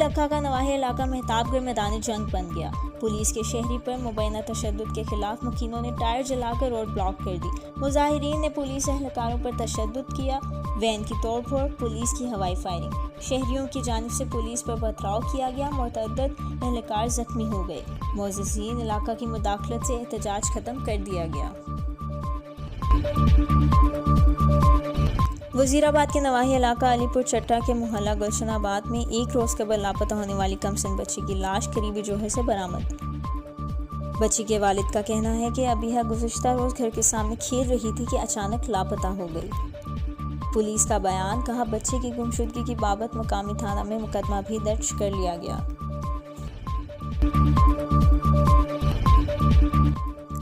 लखा का नवाही इलाका मेहताबगढ़ मैदानी जंग बन गया। पुलिस के शहरी पर मुबैना तशद्दुद के खिलाफ मुकीनों ने टायर जलाकर रोड ब्लॉक कर दी। मुजाहिरीन ने पुलिस एहलकारों पर तशद्दुद किया, वैन की तोड़फोड़, पुलिस की हवाई फायरिंग, शहरियों की जानिब से पुलिस पर पथराव किया गया, मुतअद्दिद एहलकार जख्मी हो गए। मुअज़्ज़िज़ीन इलाका की मुदाखलत से एहतजाज खत्म कर दिया गया। वजीराबाद के नवाही इलाका अलीपुर चट्टा के मोहल्ला गुलशनाबाद में एक रोज़ कबल लापता होने वाली कमसिन बच्ची की लाश करीबी जोहर से बरामद। बच्ची के वालिद का कहना है कि अबीहा गुज़िश्ता रोज़ घर के सामने खेल रही थी कि अचानक लापता हो गई। पुलिस का बयान, कहा बच्चे की गुमशुदगी की बाबत मुकामी थाना में मुकदमा भी दर्ज कर लिया गया।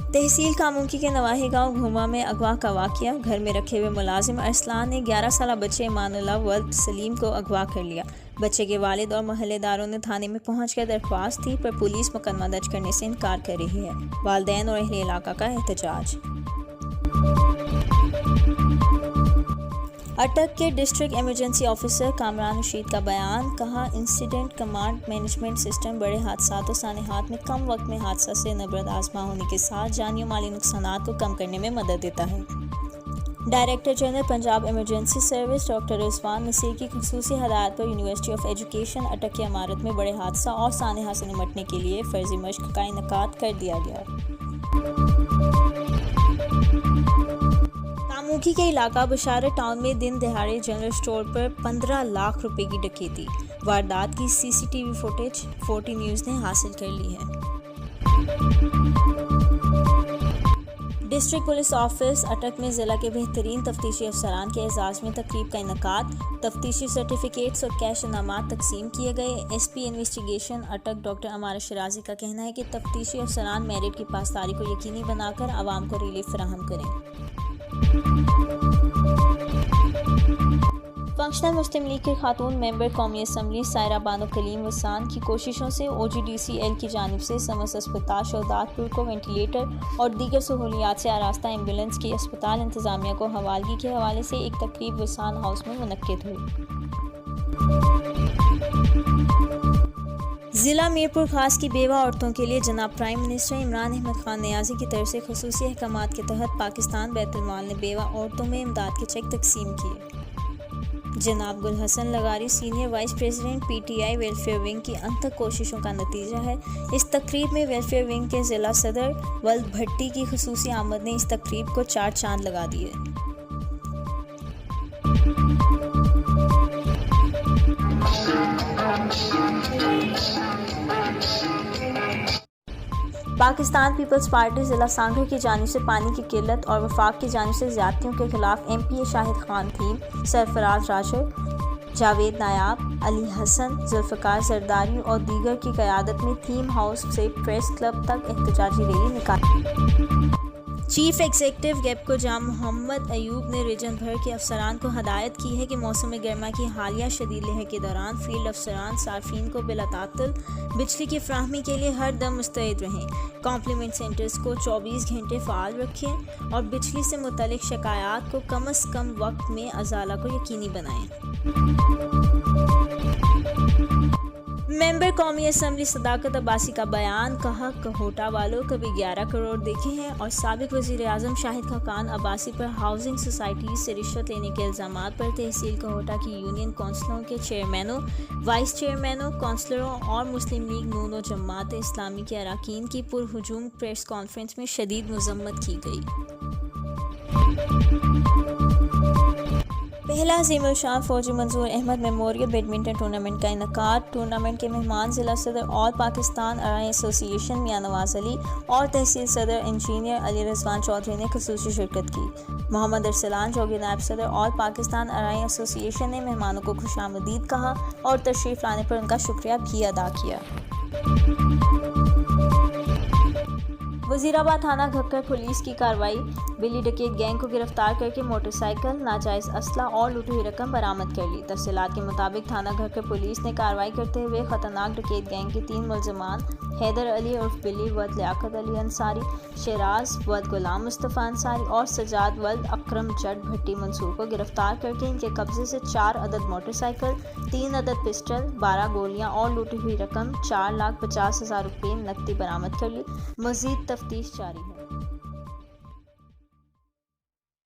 तहसील कामुकी के नवाही गांव घुमा में अगवा का वाक़या। घर में रखे हुए मुलाजिम अरसलान ने 11 साला बच्चे इमानुल्लाह वल्द सलीम को अगवा कर लिया। बच्चे के वालिद और महल्लेदारों ने थाने में पहुंचकर दरख्वास्त दी, पर पुलिस मुकदमा दर्ज करने से इनकार कर रही है। वालिदैन और अहले इलाका का एहतजाज। अटक के district emergency officer Kamran Rashid का बयान, कहा इंसिडेंट कमांड मैनेजमेंट सिस्टम बड़े हादसात और सानेहात में कम वक्त में हादसा से नबरद आजमा होने के साथ जानी और माली नुकसानात को कम करने में मदद देता है। Director general Punjab emergency service doctor Rizwan Naseer की खुसूसी हदायत पर यूनिवर्सिटी ऑफ एजुकेशन अटक की इमारत में बड़े हादसा और सानेहात से निपटने के लिए फर्जी मश्क का इनेकाद कर दिया गया। कामुकी के इलाका बशारत टाउन में दिन दहाड़े जनरल स्टोर पर 15 लाख रुपए की डकैती। वारदात की सीसीटीवी फुटेज 40 न्यूज़ ने हासिल कर ली है। डिस्ट्रिक्ट पुलिस ऑफिस अटक में ज़िला के बेहतरीन तफ्तीशी अफसरान के एजाज़ में तकरीब का इनेकाद, तफ्तीशी सर्टिफिकेट्स और कैश इनामात तकसीम किए गए। एसपी इन्वेस्टिगेशन अटक डॉक्टर अमार शिराजी का कहना है कि तफ्तीशी अफसरान मेरिट की पासदारी को यकीनी बनाकर आवाम को रिलीफ फराहम करें। फंक्शनल मुस्लिम लीग के खातून मेंबर कौमी असम्बली सायरा बानो कलीम वसान की कोशिशों से OGDCL की जानिब से समस्त अस्पताल शहदादपुर को वेंटिलेटर और दीगर सहूलियात से आरास्ता एम्बुलेंस की अस्पताल इंतजामिया को हवालगी के हवाले से एक तकरीब वसान हाउस में मुनक्किद हुई। ज़िला मीरपुर खास की बेवा औरतों के लिए जनाब प्राइम मिनिस्टर इमरान अहमद खान नियाज़ी की तरफ से खुसूसी अहकामात के तहत पाकिस्तान बैतुल माल ने बेवा औरतों में इमदाद के चेक तकसीम किए। जनाब Gul Hassan Lagari senior vice president PTI welfare wing की अनथक कोशिशों का नतीजा है। इस तकरीब में वेलफेयर विंग के ज़िला सदर वल्द भट्टी की खुसूसी आमद ने इस तकरीब को 4 चांद लगा दिए। पाकिस्तान पीपल्स पार्टी ज़िला सांगड़ की जानिब से पानी की किल्लत और वफाक की जानिब से ज़्यादतियों के खिलाफ MPA शाहिद खान थीम, सरफराज राशिद, जावेद नायाब, अली हसन, जुल्फ़कार जरदारी और दीगर की क़यादत में थीम हाउस से प्रेस क्लब तक एहतजाजी रैली निकाली। चीफ एग्जीक्यूटिव गैपको जाम मोहम्मद अयूब ने रीजन भर के अफसरान को हदायत की है कि मौसम गर्मा की हालिया शदीद लहर के दौरान फील्ड अफसरान सार्फिन को बिलातातुल बिजली की फ्राहमी के लिए हर दम मुस्तैद रहें, कॉम्प्लीमेंट सेंटर्स को 24 घंटे फ़ाल रखें और बिजली से मुतल्लिक शिकायत को कम अज़ कम वक्त में अजाला को यकीनी बनाएं। मेंबर कौमी असम्बली सदाकत अब्बासी का बयान, कहा कहोटा वालों कभी 11 करोड़ देखे हैं और साबिक वज़ीर आज़म शाहिद खाकान अब्बासी पर हाउसिंग सोसाइटी से रिश्वत लेने के इल्ज़ामात पर तहसील कहोटा की यूनियन कौंसलों के चेयरमैनों, वाइस चेयरमैनों, कौंसलरों और मुस्लिम लीग नून और जमात इस्लामी के अरकान की पुरहुजूम प्रेस कॉन्फ्रेंस में शदीद मज़म्मत की गई। पहला अज़ीमुल शान फौजी मंजूर अहमद मेमोरियल बैडमिंटन टूर्नामेंट का इनेकाद। टूर्नामेंट के मेहमान ज़िला सदर ऑल पाकिस्तान अराई एसोसिएशन मियां नवाज अली और तहसील सदर इंजीनियर अली रिजवान चौधरी ने खुसूसी शिरकत की। मोहम्मद अरसलान चौधरी नायब सदर ऑल पाकिस्तान अराई एसोसिएशन ने मेहमानों को खुशामदीद कहा और तशरीफ़ लाने पर उनका शुक्रिया भी अदा किया। वजीराबाद थाना घक्कर पुलिस की कार्रवाई। बिल्ली डकैत गैंग को गिरफ्तार करके मोटरसाइकिल, नाजायज असला और लूटी हुई रकम बरामद कर ली। तफसीलात के मुताबिक थाना घक्कर पुलिस ने कार्रवाई करते हुए खतरनाक डकैत गैंग के 3 मुलजमान हैदर अली उर्फ बिल्ली वद लियाकत अली अंसारी, शेराज वद गुलाम मुस्तफ़ा अंसारी और सजाद वद अकरम जट भट्टी मंसूर को गिरफ्तार करके इनके कब्जे से 4 अदद मोटरसाइकिल, 3 अदद पिस्टल, 12 गोलियां और लूटी हुई रकम 4,50,000 रुपये नकदी बरामद कर ली। मज़ीद तफ्तीश जारी है।